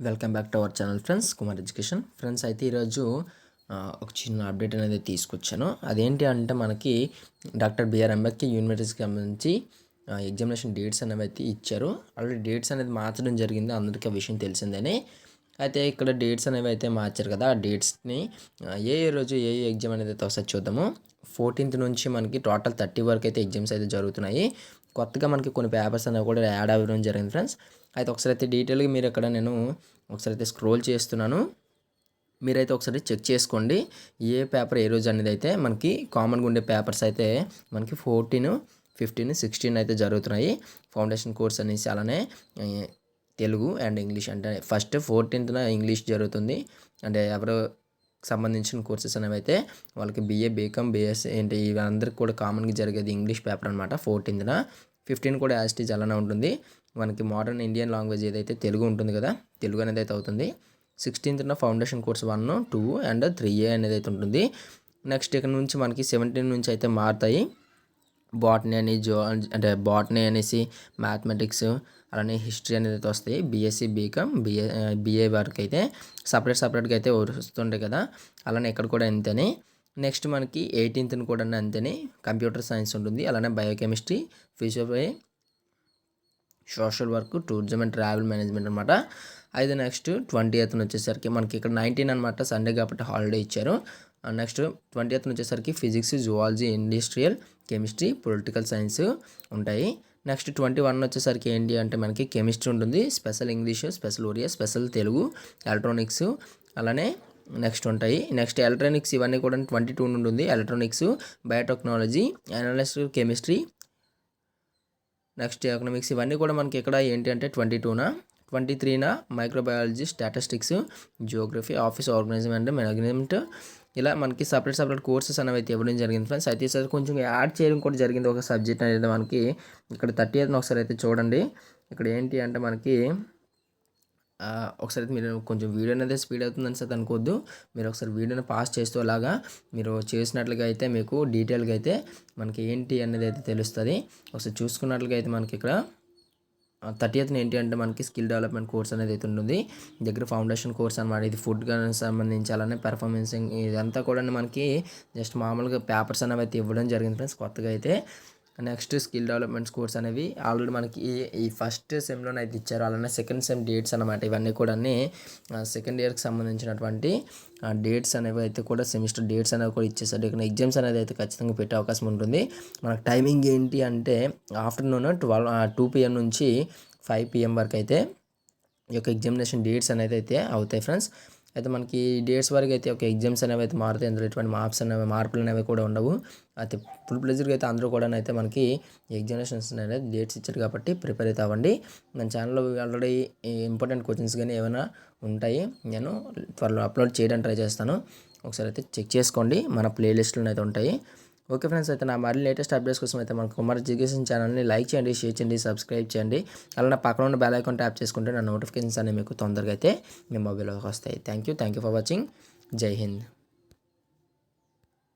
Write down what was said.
Welcome back to our channel friends, Kumar education. Friends అయితే ఈరోజు ఒక చిన్న అప్డేట్ అనేది తీసుకొచ్చాను. అదేంటి అంటే మనకి డాక్టర్ బిఆర్ అంబేద్కర్ యూనివర్సిటీకి సంబంధించి ఎగ్జామినేషన్ డేట్స్ అనేవి అయితే ఇచ్చారు. ఆల్రెడీ డేట్స్ అనేది మార్చడం జరిగింది, అందరికీ ఆ విషయం తెలిసిందని. అయితే ఇక్కడ డేట్స్ అనేవి అయితే మార్చారు కదా, ఆ డేట్స్ని ఏ రోజు ఏ ఎగ్జామ్ అనేది అయితే ఒకసారి చూద్దాము. 14th నుంచి మనకి టోటల్ 30 వరకు అయితే ఎగ్జామ్స్ అయితే జరుగుతున్నాయి. కొత్తగా మనకి కొన్ని పేపర్స్ అనేవి కూడా యాడ్ అవ్వడం జరిగింది ఫ్రెండ్స్. అయితే ఒకసారి అయితే డీటెయిల్గా మీరు ఇక్కడ నేను ఒకసారి అయితే స్క్రోల్ చేస్తున్నాను, మీరైతే ఒకసారి చెక్ చేసుకోండి ఏ పేపర్ ఏ రోజు అనేది. అయితే మనకి కామన్గా ఉండే పేపర్స్ అయితే మనకి 14, 15, 16 అయితే జరుగుతున్నాయి. ఫౌండేషన్ కోర్స్ అనేసి, అలానే తెలుగు అండ్ ఇంగ్లీష్. అంటే ఫస్ట్ 14th ఇంగ్లీష్ జరుగుతుంది. అంటే ఎవరు సంబంధించిన కోర్సెస్ అనేవి అయితే వాళ్ళకి బిఏ, బీకామ్, బిఎస్సీ ఏంటి ఇవందరికి కూడా కామన్గా జరిగేది ఇంగ్లీష్ పేపర్ అనమాట. 14th, 15 కూడా యాజ్ ఇట్ ఈజ్ అలానే ఉంటుంది. మనకి మోడర్న్ ఇండియన్ లాంగ్వేజ్ ఏదైతే తెలుగు ఉంటుంది కదా, తెలుగు అనేది అయితే అవుతుంది. 16th foundation course 1, 2 and 3A అనేది అయితే ఉంటుంది. నెక్స్ట్ ఇక్కడ నుంచి మనకి 17 నుంచి అయితే మారుతాయి. బాటనీ అని, అంటే బాటనీ అనేసి, మ్యాథమెటిక్స్, అలానే హిస్టరీ అనేది అయితే వస్తాయి. బీఎస్సీ, బీకామ్, బిఏ వరకు అయితే సపరేట్గా అయితే వస్తుంటాయి కదా, అలానే ఇక్కడ కూడా అంతేనే. నెక్స్ట్ మనకి 18th కూడా అంతేనే కంప్యూటర్ సైన్స్ ఉంటుంది. అలానే biochemistry, physiology, social work, tourism and travel management అనమాట. అయితే నెక్స్ట్ 20th వచ్చేసరికి మనకి ఇక్కడ 19 అనమాట, సండే కాబట్టి హాలిడే ఇచ్చారు. నెక్స్ట్ 20th వచ్చేసరికి physics, zoology, industrial chemistry, political science ఉంటాయి. నెక్స్ట్ 21 వచ్చేసరికి ఏంటి అంటే మనకి కెమిస్ట్రీ ఉంటుంది, special English, special Oriya, special Telugu, electronics అలానే నెక్స్ట్ ఉంటాయి. నెక్స్ట్ ఎలక్ట్రానిక్స్ ఇవన్నీ కూడా 22 ఉంటుంది. Electronics, biotechnology, analytical chemistry, next economics ఇవన్నీ కూడా మనకి ఇక్కడ ఏంటి అంటే 22, 23 microbiology, statistics, geography, office organizement, management, ఇలా మనకి సపరేట్ కోర్సెస్ అనేవి అయితే ఇవ్వడం జరిగింది ఫ్రెండ్స్. అయితే ఈసారి కొంచెం యాడ్ చేయడం కూడా జరిగింది ఒక సబ్జెక్ట్ అనేది మనకి ఇక్కడ 30th ఒకసారి అయితే చూడండి. ఇక్కడ ఏంటి అంటే మనకి ఒకసారి మీరు కొంచెం వీడియో అనేది స్పీడ్ అవుతుందని సార్ అనుకోవద్దు. మీరు ఒకసారి వీడియోని పాస్ చేస్తూ అలాగా మీరు చేసినట్లుగా అయితే మీకు డీటెయిల్గా అయితే మనకి ఏంటి అనేది అయితే తెలుస్తుంది. ఒకసారి చూసుకున్నట్లుగా అయితే మనకి ఇక్కడ 30th ఏంటి అంటే మనకి స్కిల్ డెవలప్మెంట్ కోర్స్ అనేది అయితే ఉంటుంది. దగ్గర ఫౌండేషన్ కోర్స్ అనమాట. ఇది ఫుడ్ సంబంధించి, అలానే పెర్ఫార్మెన్సింగ్ ఇదంతా కూడా మనకి జస్ట్ మామూలుగా పేపర్స్ అనేవి అయితే ఇవ్వడం జరిగింది ఫ్రెండ్స్ కొత్తగా అయితే. నెక్స్ట్ స్కిల్ డెవలప్మెంట్స్ కోర్స్ అనేవి ఆల్రెడీ మనకి ఈ ఫస్ట్ సెమ్లోనే అయితే ఇచ్చారు. అలానే సెకండ్ సెమ్ డేట్స్ అనమాట. ఇవన్నీ కూడా సెకండ్ ఇయర్కి సంబంధించినటువంటి డేట్స్ అనేవి అయితే కూడా సెమిస్టర్ డేట్స్ అనేవి కూడా ఇచ్చేసారు. ఇక్కడ ఎగ్జామ్స్ అనేది అయితే ఖచ్చితంగా పెట్టే అవకాశం ఉంటుంది. మనకు టైమింగ్ ఏంటి అంటే ఆఫ్టర్నూన్ 2 PM నుంచి 5 PM వరకు అయితే ఈ యొక్క ఎగ్జామినేషన్ డేట్స్ అనేది అయితే అవుతాయి ఫ్రెండ్స్. అయితే మనకి డేట్స్ వరకు అయితే ఒక ఎగ్జామ్స్ అనేవి అయితే మారుతాయి. అందులో ఎటువంటి మార్పులు అనేవి కూడా ఉండవు. అయితే ఫుల్ ప్లెజర్గా అయితే అందరూ కూడా అయితే మనకి ఎగ్జామినేషన్స్ అనేది డేట్స్ ఇచ్చారు కాబట్టి ప్రిపేర్ అయితే అవ్వండి. మన ఛానల్లో ఆల్రెడీ ఇంపార్టెంట్ క్వశ్చన్స్ కానీ ఏమైనా ఉంటాయి, నేను త్వరలో అప్లోడ్ చేయడానికి ట్రై చేస్తాను. ఒకసారి అయితే చెక్ చేసుకోండి, మన ప్లేలిస్ట్లో అయితే ఉంటాయి. ఓకే ఫ్రెండ్స్, అయితే నా మళ్ళీ లేటెస్ట్ అప్డేట్స్ కోసం అయితే మన కుమార్ ఎడ్యుకేషన్ ఛానల్ని లైక్ చేయండి, షేర్ చేయండి, సబ్స్క్రైబ్ చేయండి. అలానే పక్కన ఉన్న బెల్ ఐకాన్ ట్యాప్ చేసుకుంటే నా నోటిఫికేషన్స్ అనేవి మీకు తొందరగా అయితే మీ మొబైల్లోకి వస్తాయి. Thank you for watching. జై హింద్.